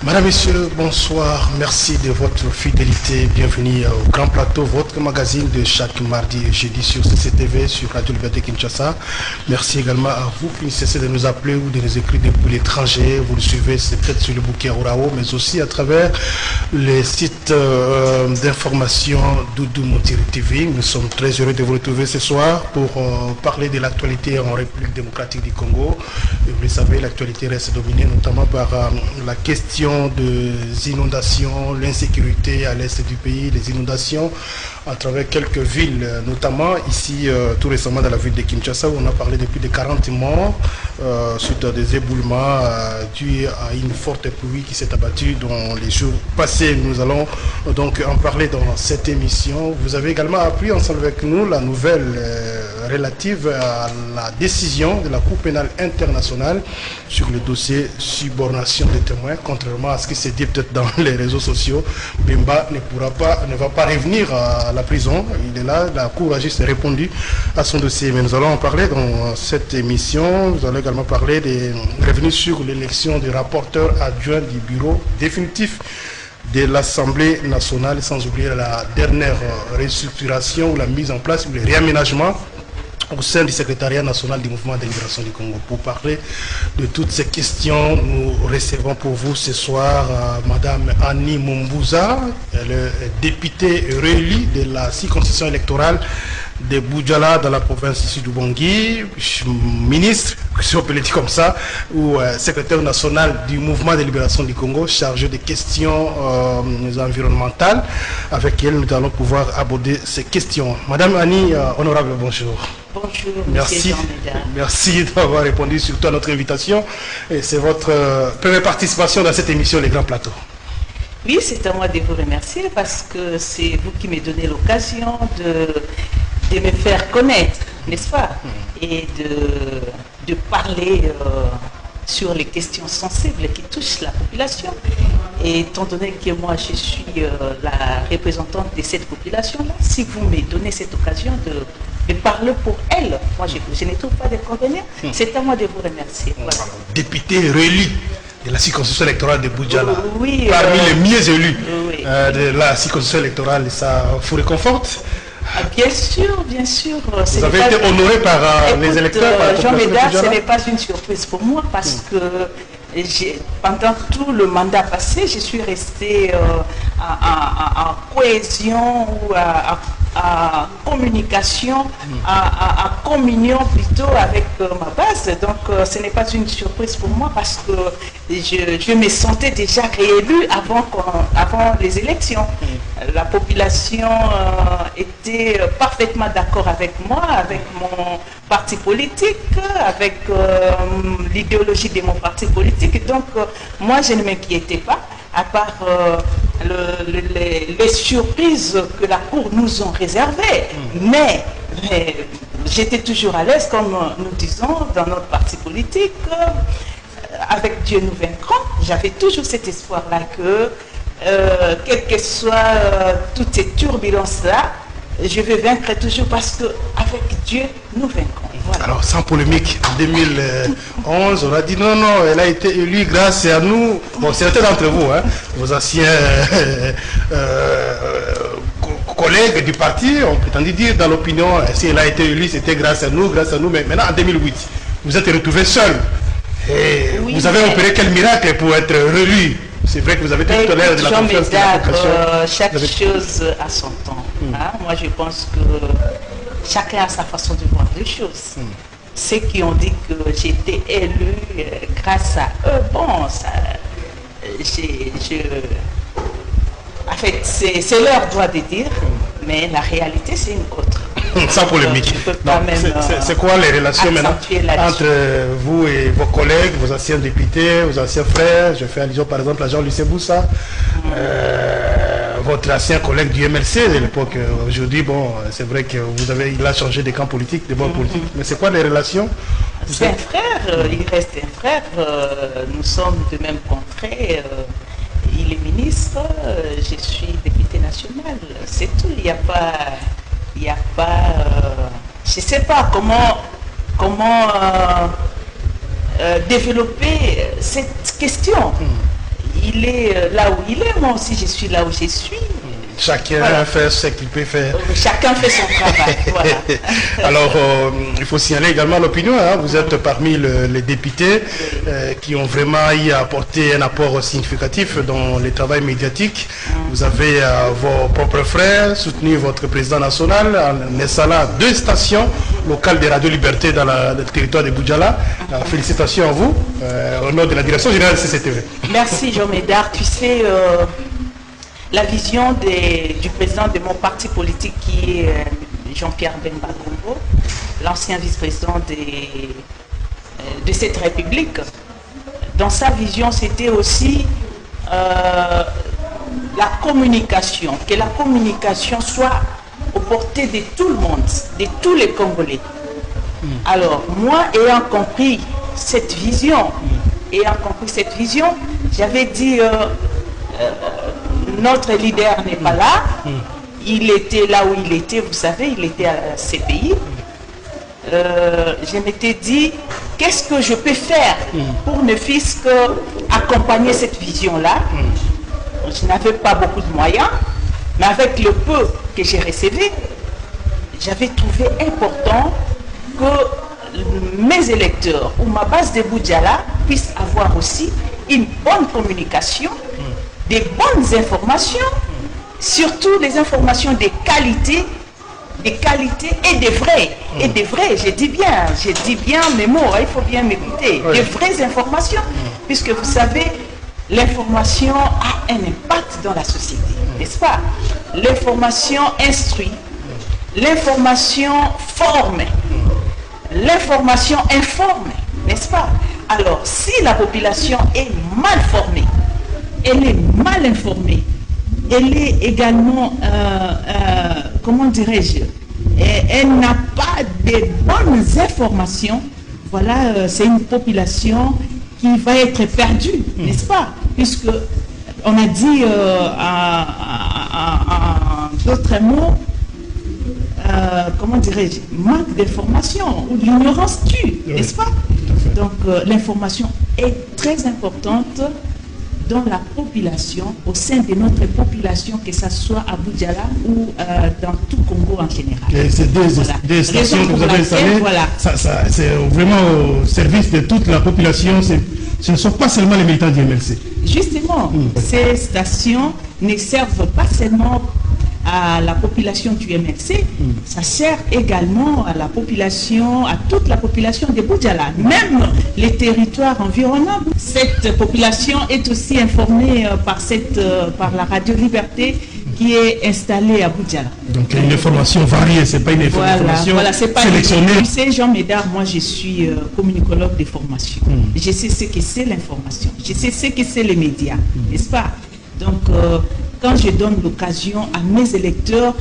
Madame, Messieurs, bonsoir. Merci de votre fidélité. Bienvenue au Grand Plateau, votre magazine de chaque mardi et jeudi sur CCTV, sur Radio Liberté Kinshasa. Merci également à vous qui ne cessez de nous appeler ou de nous écrire depuis l'étranger. Vous le suivez, c'est peut-être sur le bouquet Orao, mais aussi à travers les sites d'information Doudou Montiri TV. Nous sommes très heureux de vous retrouver ce soir pour parler de l'actualité en République démocratique du Congo. Et vous le savez, l'actualité reste dominée notamment par la question des inondations, l'insécurité à l'est du pays, les inondations à travers quelques villes, notamment ici tout récemment dans la ville de Kinshasa où on a parlé de plus de 40 morts suite à des éboulements dus à une forte pluie qui s'est abattue dans les jours passés. Nous allons donc en parler dans cette émission. Vous avez également appris ensemble avec nous la nouvelle relative à la décision de la Cour pénale internationale sur le dossier subornation des témoins. Contrairement à ce qui s'est dit peut-être dans les réseaux sociaux, Bemba ne va pas revenir à la prison. Il est là, la Cour a juste répondu à son dossier. Mais nous allons en parler dans cette émission. Nous allons également parler des revenus sur l'élection du rapporteur adjoint du bureau définitif de l'Assemblée nationale, sans oublier la dernière restructuration ou la mise en place ou le réaménagement au sein du secrétariat national du mouvement de libération du Congo. Pour parler de toutes ces questions, nous recevons pour vous ce soir Madame Annie Mumbouza, le député réélu de la circonscription électorale de Boudjala dans la province du Bangui, ministre, si on peut le dire comme ça, ou secrétaire national du mouvement de libération du Congo, chargé des questions environnementales, avec elle nous allons pouvoir aborder ces questions. Madame Annie, honorable, bonjour. Bonjour, merci. Merci d'avoir répondu surtout à notre invitation. Et c'est votre première participation dans cette émission Les Grands Plateaux. Oui, c'est à moi de vous remercier parce que c'est vous qui me donnez l'occasion de me faire connaître, n'est-ce pas? Et de parler sur les questions sensibles qui touchent la population. Et étant donné que moi je suis la représentante de cette population-là, si vous me donnez cette occasion de parler pour elle, moi je ne trouve pas d'inconvénient, c'est à moi de vous remercier. Voilà. Député réélu de la circonscription électorale de Boudjala, oui, parmi les mieux élus oui. De la circonscription électorale, ça vous réconforte? Bien sûr, bien sûr. Vous avez été honoré par les électeurs. Jean Médard, ce n'est pas une surprise pour moi parce que pendant tout le mandat passé, je suis restée en cohésion ou à communication, à communion plutôt avec ma base. Donc ce n'est pas une surprise pour moi parce que je me sentais déjà réélue avant les élections. La population était parfaitement d'accord avec moi, avec mon parti politique, avec l'idéologie de mon parti politique. Donc moi je ne m'inquiétais pas, à part les surprises que la Cour nous ont réservées. Mais j'étais toujours à l'aise, comme nous disons dans notre parti politique, avec Dieu nous vaincrons. J'avais toujours cet espoir-là que, quelles que soient toutes ces turbulences-là, je vais vaincre toujours parce qu'avec Dieu, nous vaincrons. Voilà. Alors, sans polémique, en 2011, on a dit non, elle a été élue grâce à nous. Bon, certains d'entre vous, hein, vos anciens collègues du parti ont prétendu dire dans l'opinion, si elle a été élue, c'était grâce à nous, mais maintenant en 2008, vous êtes retrouvés seuls. Et oui, vous avez opéré quel miracle pour être réélu? C'est vrai que vous avez tout l'air de la confiance de la population. Chaque chose a son temps. Hein? Moi, je pense que chacun a sa façon de voir les choses. Ceux qui ont dit que j'étais élu grâce à eux, bon, ça, en fait, c'est leur droit de dire, mais la réalité, c'est une autre. Sans polémique. C'est quoi les relations maintenant entre vous et vos collègues, vos anciens députés, vos anciens frères? Je fais allusion par exemple à Jean-Lucien Boussa, votre ancien collègue du MLC de l'époque. Aujourd'hui, bon, c'est vrai qu'il a changé de camp politique, de bord politique. Mais c'est quoi les relations? C'est un frère, il reste un frère. Nous sommes de même contrée. Il est ministre, je suis député national. nationale. C'est tout. Il n'y a pas, je ne sais pas comment développer cette question. Il est là où il est, moi aussi je suis là où je suis. Chacun fait ce qu'il peut faire. Chacun fait son travail. Voilà. Alors, il faut signaler également l'opinion. Vous êtes parmi les députés qui ont vraiment y apporté un apport significatif dans le travail médiatique. Vous avez vos propres frères soutenu votre président national en installant 2 stations locales de Radio Liberté dans le territoire de Boudjala. Félicitations à vous au nom de la direction générale de CCTV. Merci Jean Médard. Tu sais, la vision du président de mon parti politique qui est Jean-Pierre Bemba Kombo, l'ancien vice-président de cette République, dans sa vision, c'était aussi la communication, que la communication soit aux portées de tout le monde, de tous les Congolais. Alors, moi, ayant compris cette vision, j'avais dit... notre leader n'est pas là. Il était là où il était, vous savez, il était à CPI. Je m'étais dit, qu'est-ce que je peux faire pour ne fût-ce qu'accompagner cette vision-là. Je n'avais pas beaucoup de moyens, mais avec le peu que j'ai recevé, j'avais trouvé important que mes électeurs ou ma base de Boudjala puissent avoir aussi une bonne communication, des bonnes informations, surtout des informations de qualité et des vraies. Et des vraies, je dis bien mes mots, il faut bien m'écouter. Des vraies informations, puisque vous savez, l'information a un impact dans la société, n'est-ce pas? L'information instruit, l'information forme, l'information informe, n'est-ce pas? Alors, si la population est mal formée, elle est mal informée, elle est également, comment dirais-je, elle n'a pas de bonnes informations, voilà, c'est une population qui va être perdue, n'est-ce pas? Puisque on a dit en d'autres mots, comment dirais-je, manque d'information ou l'ignorance tue, n'est-ce pas? Donc l'information est très importante dans la population, au sein de notre population, que ce soit à Boudjala ou dans tout Congo en général. Et ces deux stations que vous avez installées, c'est vraiment au service de toute la population. Ce ne sont pas seulement les militants du MLC. Justement, ces stations ne servent pas seulement à la population du MLC, ça sert également à la population, à toute la population de Boudjala, même les territoires environnants. Cette population est aussi informée par la Radio Liberté qui est installée à Boudjala. Donc une information variée, c'est pas une information sélectionnée. Tu sais, Jean Médard, moi je suis communicologue de formation. Je sais ce que c'est l'information, je sais ce que c'est les médias, n'est-ce pas? Donc quand je donne l'occasion à mes électeurs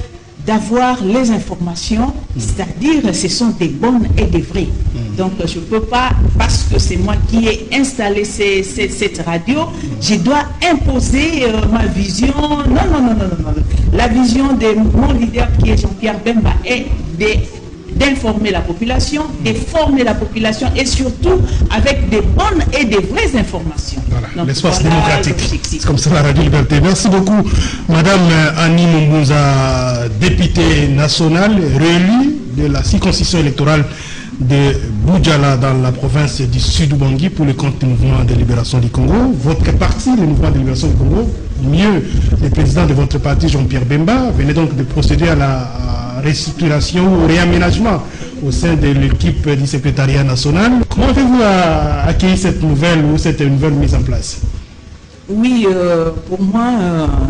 d'avoir les informations, c'est-à-dire ce sont des bonnes et des vraies. Donc je ne peux pas, parce que c'est moi qui ai installé cette radio, je dois imposer ma vision. Non. La vision de mon leader qui est Jean-Pierre Bemba est d'informer la population, de former la population et surtout avec des bonnes et des vraies informations. Voilà, l'espace démocratique. C'est comme ça la Radio Liberté. Merci beaucoup, Madame Annie Mumbunza, députée nationale réélue de la circonscription électorale de Boudjala dans la province du Sud-Oubangi pour le compte du mouvement de libération du Congo. Votre parti, le mouvement de libération du Congo, mieux le président de votre parti, Jean-Pierre Bemba, venait donc de procéder à la restructuration ou réaménagement au sein de l'équipe du secrétariat national. Comment avez-vous accueilli cette nouvelle ou cette nouvelle mise en place? Oui, pour moi,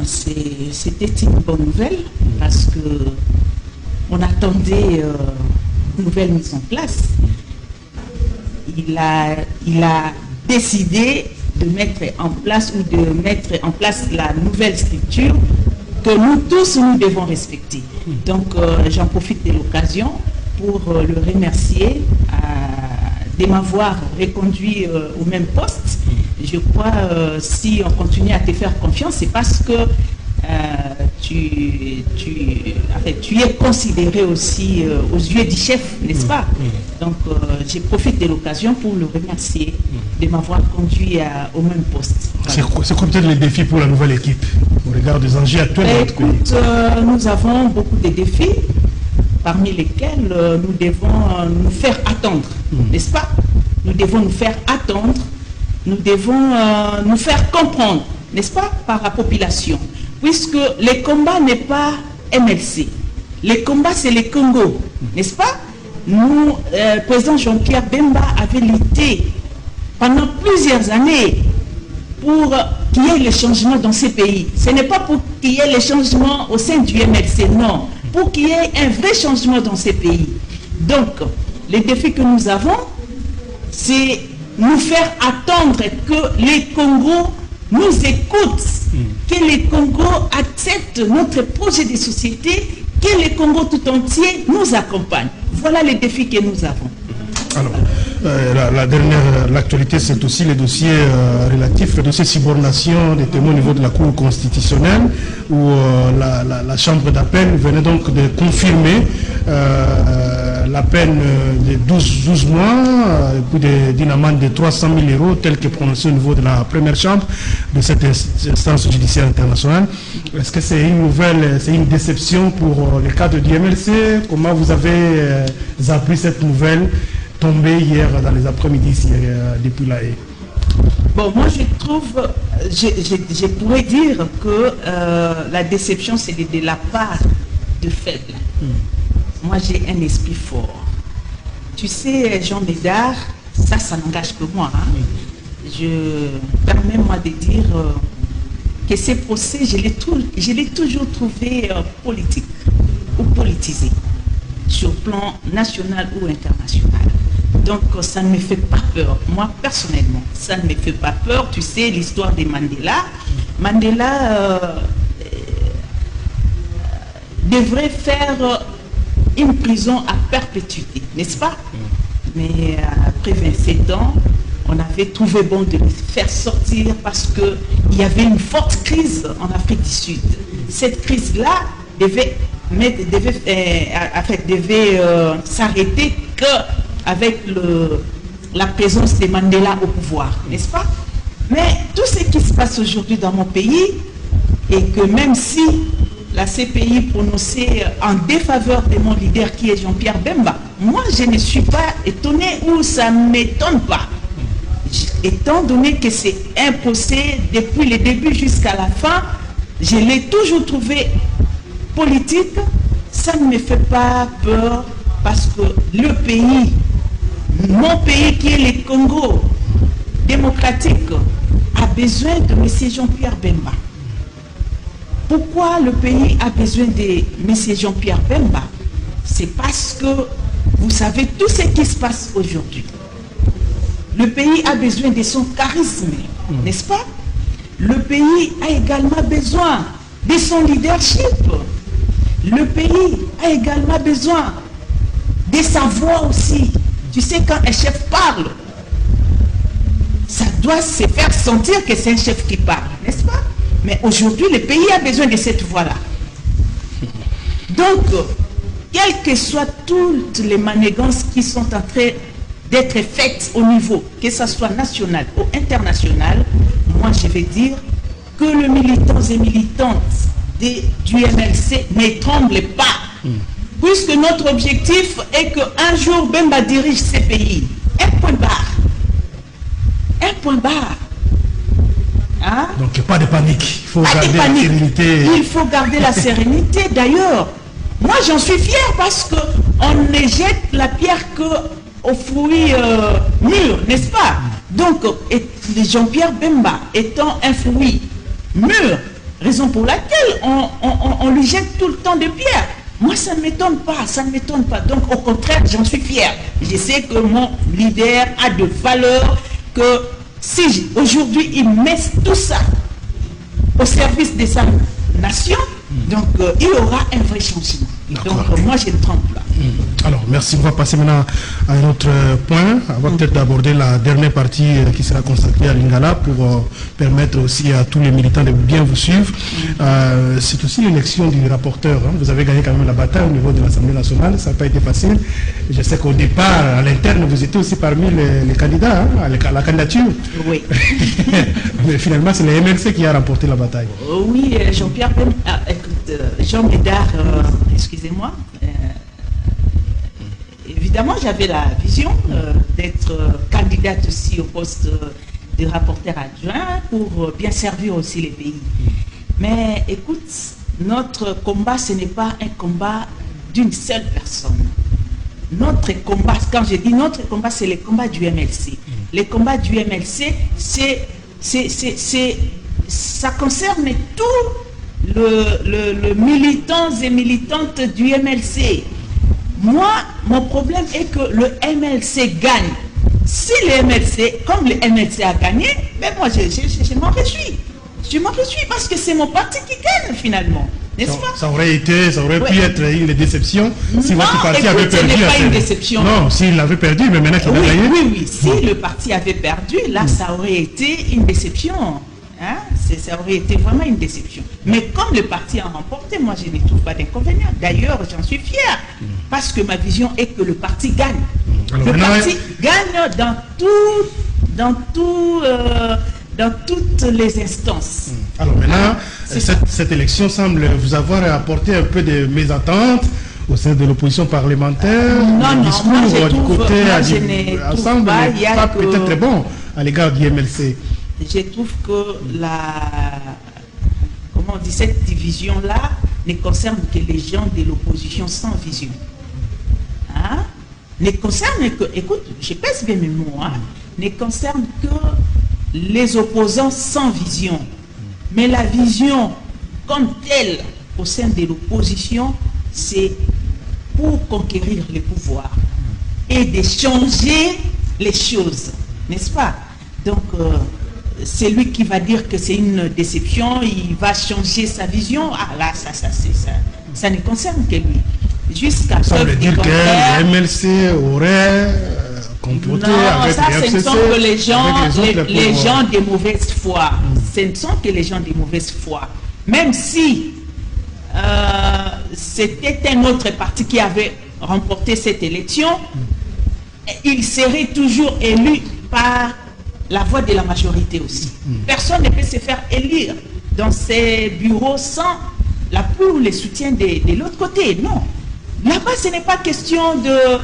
c'était une bonne nouvelle parce que on attendait une nouvelle mise en place. Il a décidé de mettre en place la nouvelle structure que nous tous, nous devons respecter. Donc, j'en profite de l'occasion pour le remercier de m'avoir reconduit au même poste. Je crois si on continue à te faire confiance, c'est parce que tu es considéré aussi aux yeux du chef, n'est-ce pas? Donc, je profite de l'occasion pour le remercier de m'avoir conduit au même poste. Voilà. C'est quoi peut-être les défis pour la nouvelle équipe au regard des enjeux actuels de notre pays? Nous avons beaucoup de défis, parmi lesquels nous devons nous faire attendre, n'est-ce pas? Nous devons nous faire attendre, nous devons nous faire comprendre, n'est-ce pas, par la population. Puisque le combat n'est pas MLC. Le combat, c'est le Congo, n'est-ce pas? Nous, président Jean-Pierre Bemba avait lutté pendant plusieurs années pour qu'il y ait le changement dans ces pays. Ce n'est pas pour qu'il y ait le changement au sein du MLC, non. Pour qu'il y ait un vrai changement dans ces pays. Donc, les défis que nous avons, c'est nous faire attendre que les Congos nous écoutent, que les Congos acceptent notre projet de société, que les Congos tout entier nous accompagnent. Voilà les défis que nous avons. Alors, l'actualité, c'est aussi les dossiers relatifs, le dossier subornation des témoins au niveau de la Cour constitutionnelle, où la Chambre d'appel venait donc de confirmer la peine de 12 mois, et puis d'une amende de 300 000 €, telle que prononcée au niveau de la première chambre de cette instance judiciaire internationale. Est-ce que c'est une nouvelle, c'est une déception pour le cadre du MLC? Comment vous avez appris cette nouvelle tombée hier dans les après-midi depuis la haie? Bon, moi je trouve, je pourrais dire que la déception c'est de la part de faibles. Moi j'ai un esprit fort. Tu sais, Jean Bédard, ça n'engage que moi. Permets-moi de dire que ces procès, je l'ai toujours trouvé politique ou politisé, sur plan national ou international. Donc ça ne me fait pas peur. Moi personnellement, ça ne me fait pas peur. Tu sais l'histoire de Mandela. Mandela devrait faire une prison à perpétuité, n'est-ce pas? Mais après 27 ans, on avait trouvé bon de le faire sortir parce qu'il y avait une forte crise en Afrique du Sud. Cette crise-là devait s'arrêter qu'avec la présence de Mandela au pouvoir, n'est-ce pas? Mais tout ce qui se passe aujourd'hui dans mon pays, et que même si la CPI prononcée en défaveur de mon leader qui est Jean-Pierre Bemba, moi je ne suis pas étonné ou ça ne m'étonne pas. Étant donné que c'est un procès depuis le début jusqu'à la fin, je l'ai toujours trouvé politique, ça ne me fait pas peur parce que le pays, mon pays qui est le Congo démocratique, a besoin de M. Jean-Pierre Bemba. Pourquoi le pays a besoin de M. Jean-Pierre Bemba? C'est parce que vous savez tout ce qui se passe aujourd'hui. Le pays a besoin de son charisme, n'est-ce pas? Le pays a également besoin de son leadership. Le pays a également besoin de sa voix aussi. Tu sais, quand un chef parle, ça doit se faire sentir que c'est un chef qui parle, n'est-ce pas? Mais aujourd'hui, le pays a besoin de cette voix-là. Donc, quelles que soient toutes les manigances qui sont en train d'être faites au niveau, que ce soit national ou international, moi je vais dire que les militants et militantes du MLC ne tremblent pas. Puisque notre objectif est qu'un jour Bemba dirige ces pays. Un point barre. Un point barre. Hein? Donc pas de panique. Il faut garder la sérénité. Il faut garder la sérénité. D'ailleurs, moi j'en suis fier parce qu'on ne jette la pierre qu'aux fruits mûrs, n'est-ce pas? Donc, Jean-Pierre Bemba étant un fruit mûr, raison pour laquelle on lui jette tout le temps des pierres. Moi, ça ne m'étonne pas, ça ne m'étonne pas. Donc, au contraire, j'en suis fier. Je sais que mon leader a de valeurs, que si aujourd'hui il met tout ça au service de sa nation, donc il y aura un vrai changement. Donc, moi, je ne tremble pas. Alors, merci. On va passer maintenant à un autre point. On va peut-être aborder la dernière partie qui sera consacrée à Lingala pour permettre aussi à tous les militants de bien vous suivre. C'est aussi l'élection du rapporteur. Hein. Vous avez gagné quand même la bataille au niveau de l'Assemblée nationale. Ça n'a pas été facile. Je sais qu'au départ, à l'interne, vous étiez aussi parmi les candidats hein, à la candidature. Oui. Mais finalement, c'est le MLC qui a remporté la bataille. Oui, Jean-Pierre, Jean Médard, excusez-moi. Évidemment, j'avais la vision d'être candidate aussi au poste de rapporteur adjoint pour bien servir aussi les pays. Mais écoute, notre combat, ce n'est pas un combat d'une seule personne. Notre combat, quand je dis notre combat, c'est le combat du MLC. Le combat du MLC, ça concerne tous les militants et militantes du MLC. Moi, mon problème est que le MLC gagne. Si le MLC, comme le MLC a gagné, mais moi je m'en réjouis. Je m'en réjouis parce que c'est mon parti qui gagne finalement. N'est-ce pas? Ça aurait pu être une déception si non, votre parti avait perdu. Ce n'est pas une déception. Non, s'il avait perdu, mais maintenant qu'il a gagné. Oui. Si le parti avait perdu, là, ça aurait été une déception. Hein? Ça aurait été vraiment une déception. Mais comme le parti a remporté, moi, je ne trouve pas d'inconvénient. D'ailleurs, j'en suis fier. Parce que ma vision est que le parti gagne. Alors, le parti gagne dans toutes les instances. Alors maintenant, cette élection semble vous avoir apporté un peu de mésentente au sein de l'opposition parlementaire. Non, discours moi, je du trouve, côté moi, je ne trouve pas peut-être très bon à l'égard du MLC. Je trouve que cette division-là ne concerne que les gens de l'opposition sans vision. Hein? Ne concerne que, écoute, je pèse bien mes mots, hein? Ne concerne que les opposants sans vision. Mais la vision comme telle au sein de l'opposition, c'est pour conquérir le pouvoir et de changer les choses, n'est-ce pas? Donc, c'est lui qui va dire que c'est une déception, il va changer sa vision. Ah là, ça ne concerne que lui. Jusqu'à ça veut dire que le MLC aurait comploté avec ça, le FCC, ce ne sont que les gens de mauvaise foi. Ce ne sont que les gens de mauvaise foi. Même si c'était un autre parti qui avait remporté cette élection, il serait toujours élu par la voix de la majorité aussi. Personne ne peut se faire élire dans ces bureaux sans l'appui ou le soutien de l'autre côté. Non. Là-bas, ce n'est pas question de...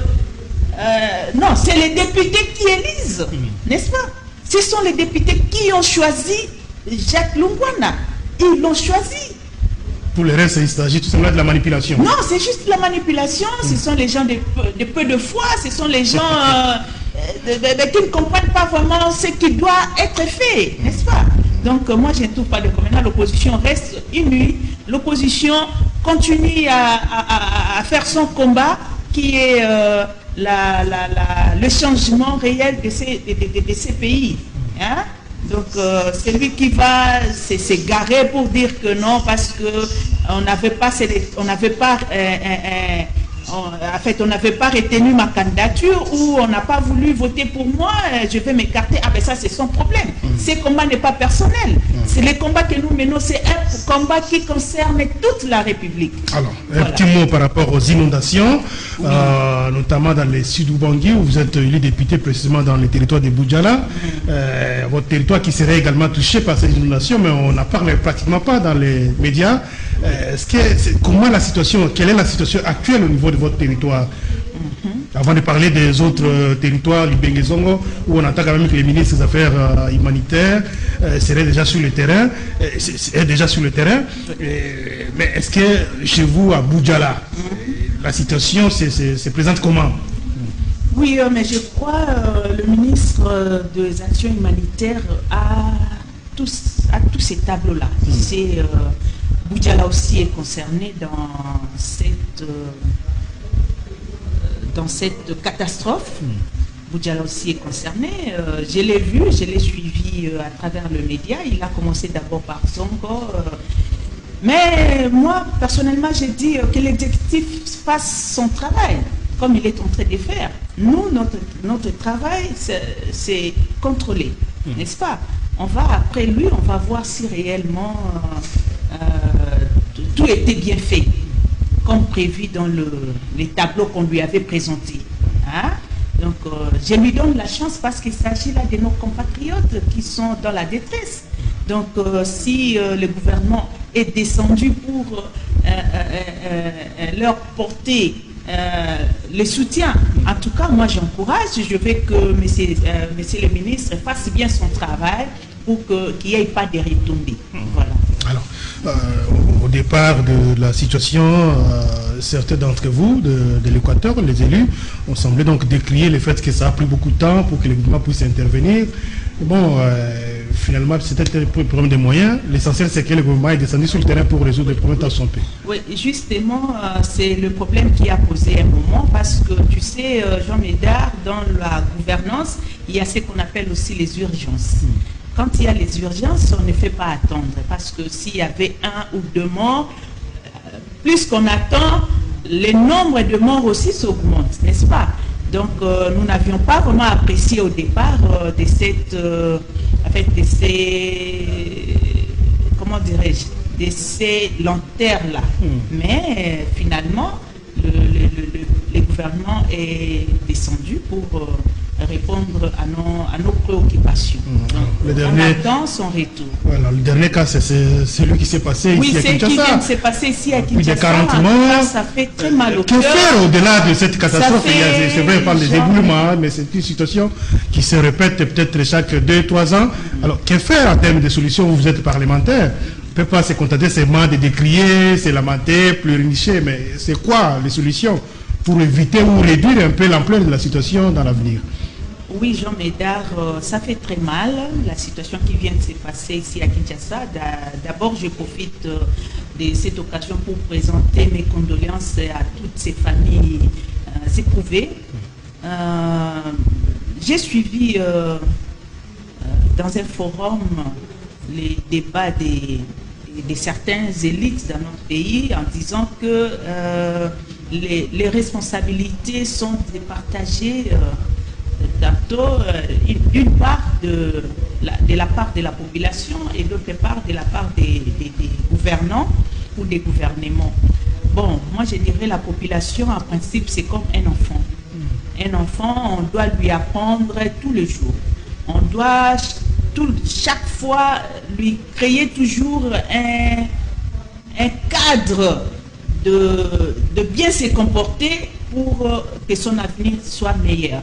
non, c'est les députés qui élisent, n'est-ce pas? Ce sont les députés qui ont choisi Jacques Lungwana. Ils l'ont choisi. Pour le reste, il s'agit tout simplement de la manipulation. Non, c'est juste de la manipulation. Ce sont les gens de peu de foi. Ce sont les gens qui ne comprennent pas vraiment ce qui doit être fait, n'est-ce pas? Donc, moi, je ne trouve pas de convenant. L'opposition reste unie. L'opposition continue à faire son combat qui est le changement réel de ces pays. Hein? Donc, c'est lui qui va s'égarer pour dire que non, parce qu'on n'avait pas on n'avait pas retenu ma candidature ou on n'a pas voulu voter pour moi, je vais m'écarter. Ah ben ça, c'est son problème. Ce combat n'est pas personnel. C'est le combat que nous menons, c'est un combat qui concerne toute la République. Alors, un petit mot par rapport aux inondations, notamment dans les Sud-Oubangi, où vous êtes élu député précisément dans le territoire de Boudjala. Votre territoire qui serait également touché par ces inondations, mais on n'en parle pratiquement pas dans les médias. Quelle est la situation actuelle au niveau de votre territoire? Avant de parler des autres territoires, l'Ibengezongo, où on entend quand même que les ministres des Affaires humanitaires seraient déjà sur le terrain. Mais est-ce que chez vous, à Boudjala, la situation se présente comment? Oui, mais je crois le ministre des Actions humanitaires a tous ces tableaux-là. Boudjala aussi est concerné dans cette catastrophe. Boudjala aussi est concerné. Je l'ai vu, je l'ai suivi à travers le média. Il a commencé d'abord par Sonko. Mais moi, personnellement, j'ai dit que l'exécutif fasse son travail. comme il est en train de faire. Nous, notre travail, c'est contrôler, n'est-ce pas? On va, après lui, on va voir si réellement tout était bien fait, comme prévu dans les tableaux qu'on lui avait présentés. Hein? Donc, je lui donne la chance parce qu'il s'agit là de nos compatriotes qui sont dans la détresse. Donc, si le gouvernement est descendu pour leur porter le soutien, en tout cas, moi j'encourage, je veux que monsieur le ministre fasse bien son travail pour qu'il n'y ait pas de retombées. Voilà. Alors, au départ de la situation, certains d'entre vous de l'Équateur, les élus, ont semblé donc décrier le fait que ça a pris beaucoup de temps pour que le gouvernement puisse intervenir. Bon, finalement, c'était un problème de moyens. L'essentiel, c'est que le gouvernement est descendu sur le terrain pour résoudre les problèmes dans son pays. Oui, justement, c'est le problème qui a posé un moment parce que, tu sais, Jean Médard, dans la gouvernance, il y a ce qu'on appelle aussi les urgences. Quand il y a les urgences, on ne fait pas attendre parce que s'il y avait 1 ou 2 morts, plus qu'on attend, le nombre de morts aussi s'augmente, n'est-ce pas? Donc, nous n'avions pas vraiment apprécié au départ de ces lenteurs-là. Mais finalement, le gouvernement est descendu pour répondre à nos préoccupations. Donc, on attend son retour. Voilà, le dernier cas, c'est celui qui s'est passé ici à Kinshasa. Oui, c'est qui vient de se passer ici à Kinshasa. Plus de 40 morts. Ça fait très mal au cœur. Que faire au-delà de cette catastrophe? C'est vrai, on parle des éboulements, mais c'est une situation qui se répète peut-être chaque 2-3 ans. Alors, que faire en termes de solutions? Vous êtes parlementaire. On ne peut pas se contenter seulement de décrier, se lamenter, pleurnicher, mais c'est quoi les solutions pour éviter ou réduire un peu l'ampleur de la situation dans l'avenir? Oui, Jean Médard, ça fait très mal, la situation qui vient de se passer ici à Kinshasa. D'abord, je profite de cette occasion pour présenter mes condoléances à toutes ces familles éprouvées. J'ai suivi dans un forum les débats de certains élites dans notre pays en disant que les responsabilités sont départagées tantôt d'une part de la part de la population et d'autre part de la part des gouvernants ou des gouvernements. Bon, moi je dirais la population en principe c'est comme un enfant. Un enfant, on doit lui apprendre tous les jours. On doit chaque fois lui créer toujours un cadre de bien se comporter pour que son avenir soit meilleur.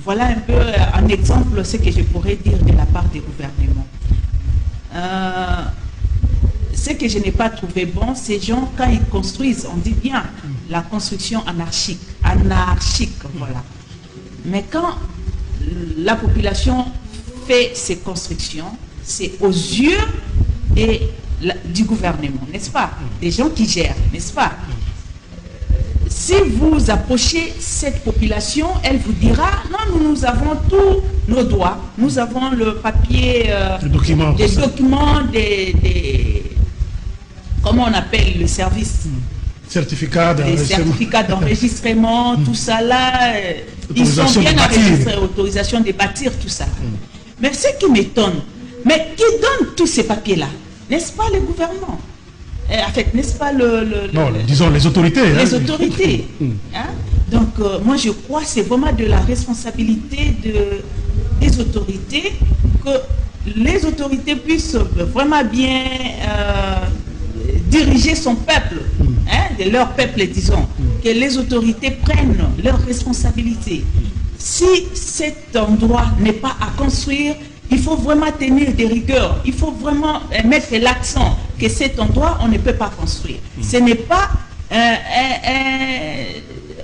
Voilà un peu un exemple ce que je pourrais dire de la part des gouvernements. Ce que je n'ai pas trouvé bon, ces gens, quand ils construisent, on dit bien la construction anarchique, voilà. Mais quand la population fait ces constructions, c'est aux yeux du gouvernement, n'est-ce pas? Des gens qui gèrent, n'est-ce pas? Si vous approchez cette population, elle vous dira, non, nous avons tous nos droits, nous avons le papier, des documents, comment on appelle le service? Certificat d'enregistrement, tout ça là, ils sont bien enregistrés, autorisation de bâtir, tout ça. Mais ce qui m'étonne, mais qui donne tous ces papiers-là? N'est-ce pas le gouvernement? En fait, n'est-ce pas disons les autorités. Les autorités. Hein? Donc, moi, je crois que c'est vraiment de la responsabilité des autorités que les autorités puissent vraiment bien diriger son peuple, de leur peuple, disons, que les autorités prennent leurs responsabilités. Si cet endroit n'est pas à construire, il faut vraiment tenir des rigueurs. Il faut vraiment mettre l'accent que cet endroit, on ne peut pas construire. Ce n'est pas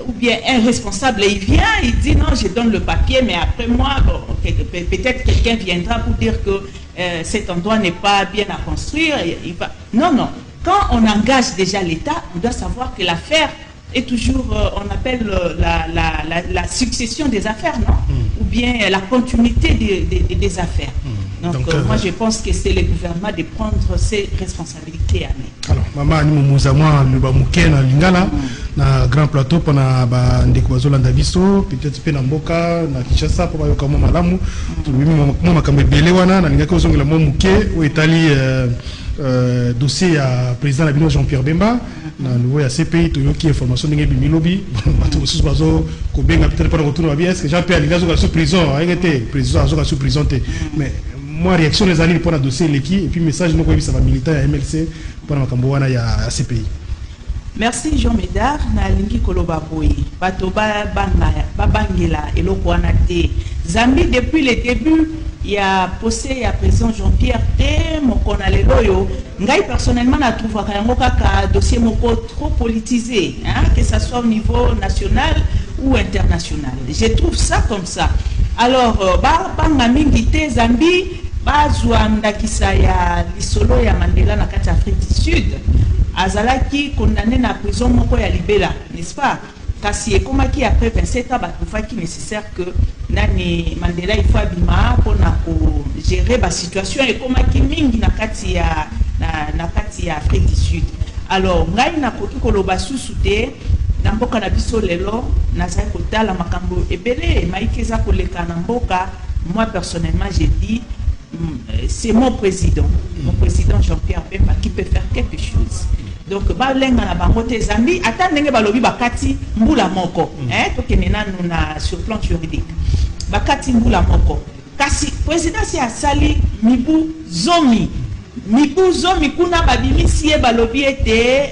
ou bien un responsable, il vient, il dit non, je donne le papier, mais après moi, bon, peut-être quelqu'un viendra pour dire que cet endroit n'est pas bien à construire. Il va... Non, non. Quand on engage déjà l'État, on doit savoir que l'affaire est toujours, on appelle la succession des affaires, non? Ou bien la continuité des affaires. Donc moi, je pense que c'est le gouvernement de prendre ses responsabilités à main. Alors, maman, nous sommes na grand plateau pendant ndeko bazolanda biso peut-être pe na mboka na Kinshasa po bayoka mo malamu mo makambo ebele wana na lingaki ozongela mo muke o etali dossier ya président la bino Jean-Pierre Bemba na nouveau ya CPI to yoki information ndenge bimilobi bato sous bazo ko benga peut-être pendant retour ba est-ce que Jean-Pierre Linga zo sous prison ayete président zo sous prison te mais moi réaction les années pour le dossier l'équipe et puis message nous quoi ça va militaire à MLC pour makambo wana ya CPI. Merci Jean Médard na lingi koloba boy bato ba bangela eloko wana te Zambie depuis le début il y a posé à président Jean-Pierre T mokona lelo yo ngai personnellement na trouva yango kaka dossier moko trop politisé hein, que ça soit au niveau national ou international. Je trouve ça comme ça. Alors ba mingi te Zambie bazwa ndakisa ya lisolo ya Mandela na kati Afrique du Sud azalaki condamné na prison moko ya libela, n'est-ce pas? Kasi ekomaki après 27 ans batufaki nécessaire que nani Mandela il faut abima pour na ko gérer ba situation ekomaki mingi na kati ya Afrique du Sud. Alors ngai na koki koloba susute na mboka na biso lelo nazali kotala makambo ebele maikeza koleka na mboka. Moi personnellement j'ai dit c'est mon président Jean-Pierre Bemba qui peut faire quelque chose. Donc balenga na bango te Zambie ata ndenge balobi bakati mbula moko to kenena na sur plan juridique bakati mbula moko kasi président si asali mibu zomi kuna babimisi balobi ete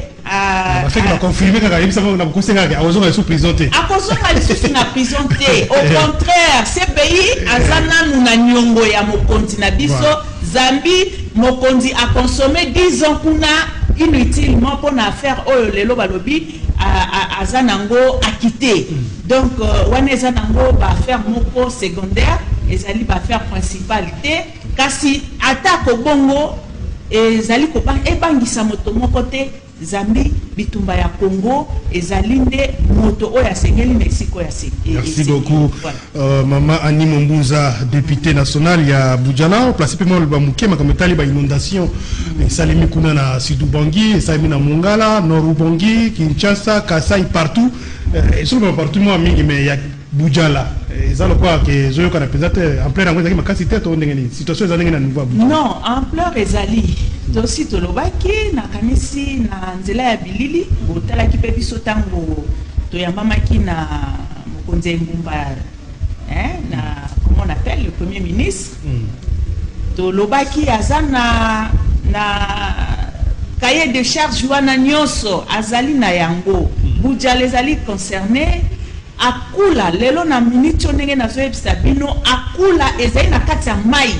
fait que confirmer que il savait qu'on a conseillé à Ozonga sous prison te a Ozonga sous na prison te au contraire ce pays azana nuna nyongo ya mokonzi na biso Zambie mokonzi a consommé 10 ans kuna inutilement pour na faire lelo balobi azanango acquitté. Donc wana azanango ba faire moko secondaire ezali ba faire principalité kasi atako bongo ezali ko ba ebangisa moto moko te Zambie bitumba ya Congo ezalinde moto oya sengeli Mexico ya sengeli. Merci beaucoup Maman Annie Mombunza députée nationale ya Bujala placé pement le bamuke makamotali ba inondation salimi kuna na Sidu Bangi salimi na Mongala Noru Bangi Kinshasa Kasai partout et sur partout moi mingi mais ya Bujala ça le quoi que je connais peut-être en plein anglais makasi tête on ndengeni situation ezalenge na niveau Bujala. Non en pleurs ezali dosi tolobaki na kanisi na nzela ya bilili botalaki pe biso tango toyambamaki na mokonzi Ngumba na comment on appelle le premier ministre tolobaki azana na cahier de charge wana nyonso azali na yango Bujala ezali concerné akula lelo na minute ndenge nazoyebisa bino akula ezali na kati ya mai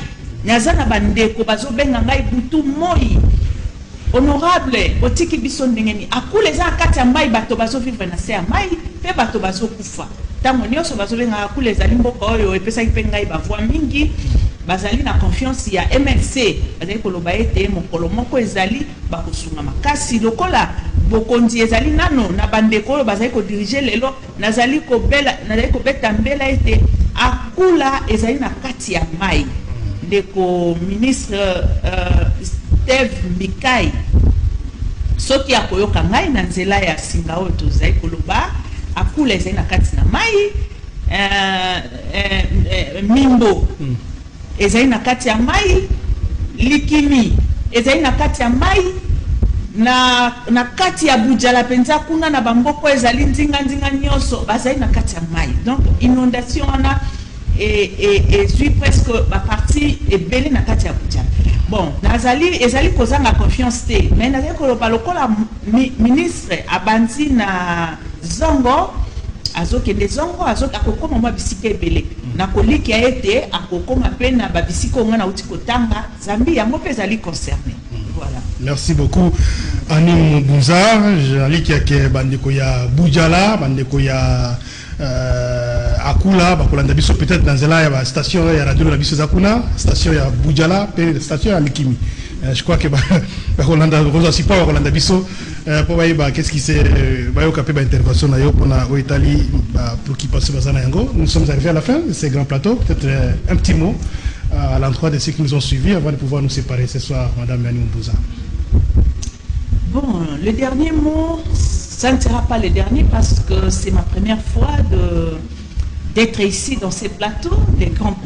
nyazana bandeko bazobenga ngai butu moi honorable otiki biso ndengeni akula eza kati ya mai bato bazovivre na se ya mai pe bato bazokufa tango nyonso bazobenga akula ezali mboka oyo epesaki pe ngai bavoi mingi bazali na confiance ya MLC bazali koloba ete mokolo moko ezali bakosunga makasi lokola bokonzi ezali nano na bandeko oyo bazali kodirige lelo nazali kobeta mbela ete akula ezali na kati ya mai ndeko ministre Steve Mbikai soki akoyoka ngai na nzela ya singa oyo tozali koloba akula ezali na kati na mai mimbo ezali na kati ya mai likimi ezali na kati ya mai na kati ya Bujala penza kuna na bamboko ezali nzinga nyonso bazali na kati ya mai. Donc inondation wana et suis presque ba partie ebele na kati ya Bujala. Bon nazali ezali kozanga confiance te mais nazali koloba lokola ministre abanzi na zongo azokende zongo akokoma mwa bisika ebele na koliki ya ete akokoma pe na babisika onga na uti kotanga Zambie yango pe ezali concerné. Voilà. Merci beaucoup Annie Mombunza jali ke bandeko ya Bujala bandeko ya akula bakolanda biso peut-être dans la station ya radio na biso zakuna station ya Bujala pe station ya Likimi. Je crois que bakolanda rosa pas bakolanda biso pour voir qu'est-ce qui s'est occupé de l'intervention au Italie pour qui passe bazana yango. Nous sommes arrivés à la fin de ce grand plateau. Peut-être un petit mot à l'endroit de ceux qui nous ont suivis avant de pouvoir nous séparer ce soir, Madame Annie Mombunza. Bon, le dernier mot, ça ne sera pas le dernier parce que c'est ma première fois d'être ici dans ces plateaux,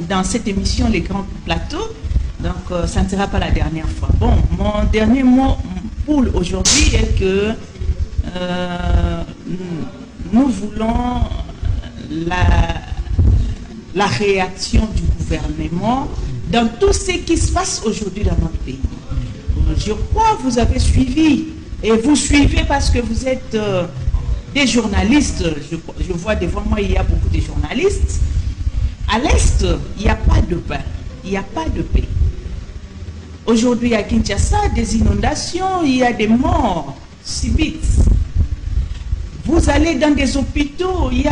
dans cette émission Les Grands Plateaux. Donc, ça ne sera pas la dernière fois. Bon, mon dernier mot pour aujourd'hui est que nous voulons la réaction du gouvernement dans tout ce qui se passe aujourd'hui dans notre pays. Je crois que vous avez suivi, et vous suivez parce que vous êtes des journalistes. Je vois devant moi, il y a beaucoup de journalistes. À l'Est, il n'y a pas de pain, il n'y a pas de paix. Aujourd'hui, à Kinshasa, des inondations, il y a des morts subites. Vous allez dans des hôpitaux, il y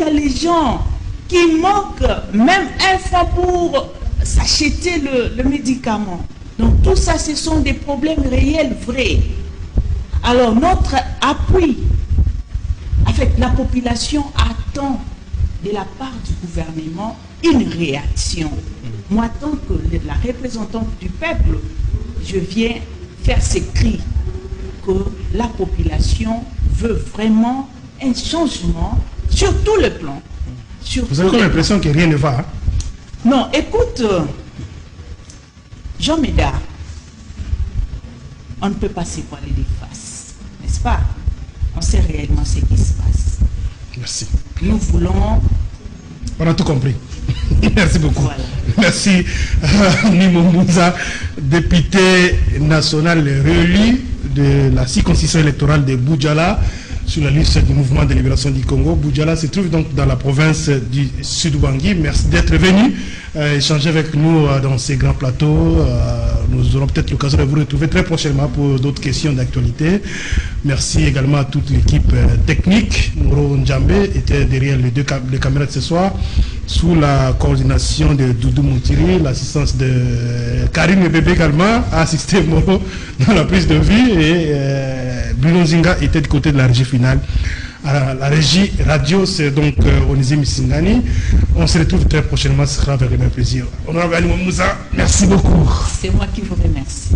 a les gens qui manquent même un franc pour s'acheter le médicament. Donc tout ça, ce sont des problèmes réels, vrais. Alors notre appui avec la population attend de la part du gouvernement une réaction. Moi, tant que la représentante du peuple, je viens faire ces cris que la population veut vraiment un changement sur tout le plan. Vous avez l'impression que rien ne va, hein? Non, écoute, Jean Médard, on ne peut pas se voiler des faces, n'est-ce pas? On sait réellement ce qui se passe. Merci. Nous voulons... On a tout compris. Merci beaucoup. Voilà. Merci Nimo Mouza, député national réélu de la circonscription électorale de Boudjala sur la liste du mouvement de libération du Congo. Boudjala se trouve donc dans la province du Sud-Ouangui. Merci d'être venu échanger avec nous dans ces grands plateaux. Nous aurons peut-être l'occasion de vous retrouver très prochainement pour d'autres questions d'actualité. Merci également à toute l'équipe technique. Mouro Ndjambe était derrière les caméras de ce soir, sous la coordination de Doudou Moutiri, l'assistance de Karim Bébé également, a assisté Moro dans la prise de vue, et Bruno Zinga était du côté de la régie finale. Alors, la régie radio, c'est donc Onizim Singani. On se retrouve très prochainement, ce sera avec le même plaisir. Honorable Ali Moussa, merci beaucoup. C'est moi qui vous remercie.